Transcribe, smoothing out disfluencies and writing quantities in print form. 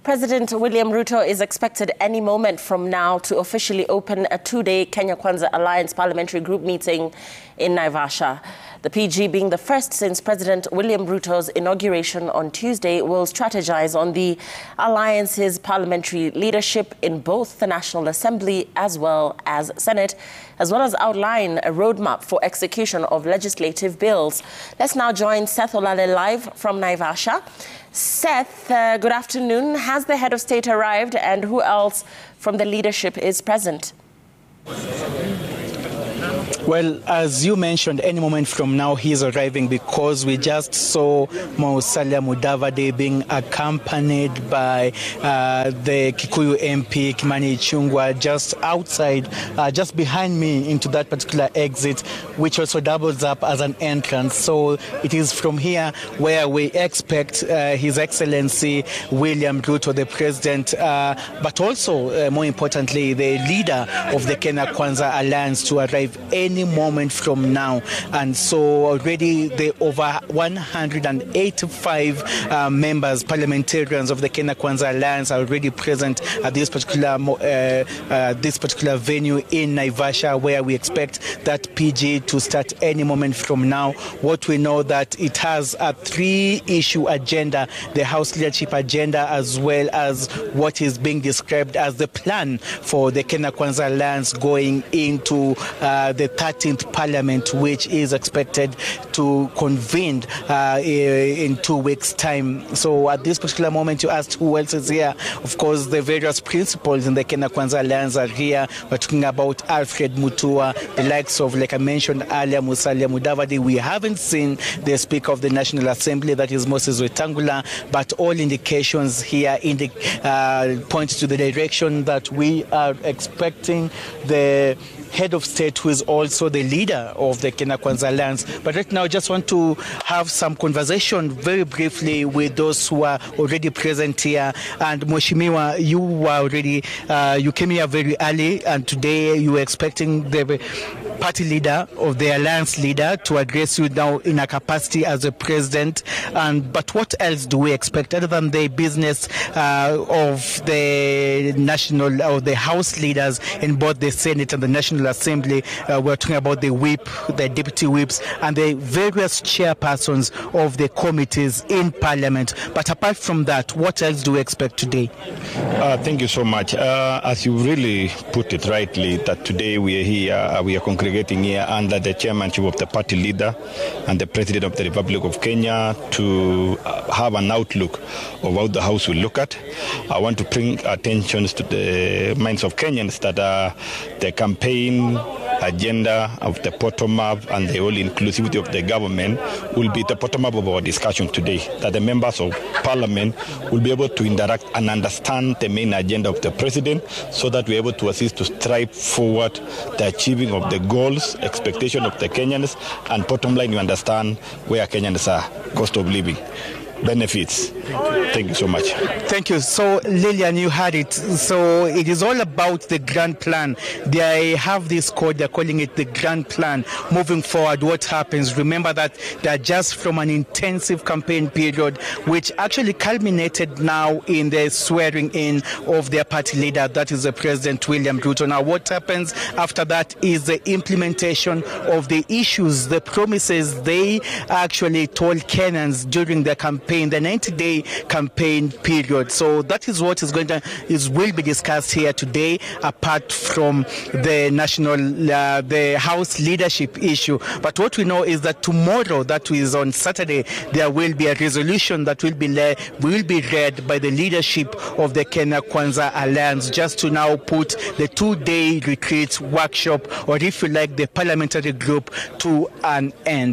President William Ruto is expected any moment from now to officially open a two-day K.Kwanza Alliance Parliamentary Group meeting in Naivasha. The PG, being the first since President William RUTO'S inauguration on Tuesday, will strategize on the Alliance's parliamentary leadership in both the National Assembly as well as Senate, as well as outline a roadmap for execution of legislative bills. Let's now join Seth Olale live from Naivasha. Seth, good afternoon. Has the head of state arrived, and who else from the leadership is present? Well, as you mentioned, any moment from now he's arriving, because we just saw Musalia Mudavadi being accompanied by the Kikuyu MP Kimani Ichung'wah just outside, just behind me into that particular exit, which also doubles up as an entrance. So it is from here where we expect His Excellency William Ruto, the President, but also, more importantly, the leader of the K.Kwanza Alliance to arrive any moment from now. And so already the over 185 members, parliamentarians of the K.Kwanza Alliance are already present at this particular venue in Naivasha, where we expect that PG to start any moment from now. What we know that it has a three-issue agenda, the House leadership agenda, as well as what is being described as the plan for the K.Kwanza Alliance going into the 13th Parliament, which is expected to convene in 2 weeks' time. So at this particular moment, you asked who else is here. Of course, the various principals in the K.Kwanza Alliance are here. We're talking about Alfred Mutua, the likes of, like I mentioned earlier, Musalia Mudavadi. We haven't seen the Speaker of the National Assembly, that is Moses Wetangula, but all indications here point to the direction that we are expecting the head of state, who is also the leader of the K.Kwanza Alliance. But right now, I just want to have some conversation very briefly with those who are already present here. And Mheshimiwa, you were already, you came here very early, and today you were expecting the party leader of the alliance leader to address you now in a capacity as a president. But what else do we expect other than the business of the national or the House leaders in both the Senate and the National Assembly? We're talking about the whip, the deputy whips, and the various chairpersons of the committees in Parliament. But apart from that, what else do we expect today? Thank you so much. As you really put it rightly, that today we are here, we are congregating here under the chairmanship of the party leader and the President of the Republic of Kenya to have an outlook of how the House will look at. I want to bring attention to the minds of Kenyans that the campaign agenda of the bottom-up and the whole inclusivity of the government will be the bottom-up of our discussion today, that the members of Parliament will be able to interact and understand the main agenda of the President, so that we're able to assist to strive forward the achieving of the goals, expectation of the Kenyans, and bottom line, you understand where Kenyans are, cost of living, benefits. Thank you so much. Thank you. So, Lillian, you had it. So it is all about the grand plan. They have this code, they're calling it the grand plan. Moving forward, what happens? Remember that they're just from an intensive campaign period, which actually culminated now in the swearing in of their party leader, that is the President William Ruto. Now, what happens after that is the implementation of the issues, the promises they actually told Kenyans during the campaign, the 90-day campaign period. So that is what will be discussed here today, apart from the the House leadership issue. But what we know is that tomorrow, that is on Saturday, there will be a resolution that will be read by the leadership of the K.Kwanza Alliance, just to now put the two-day retreat workshop, or if you like, the parliamentary group, to an end.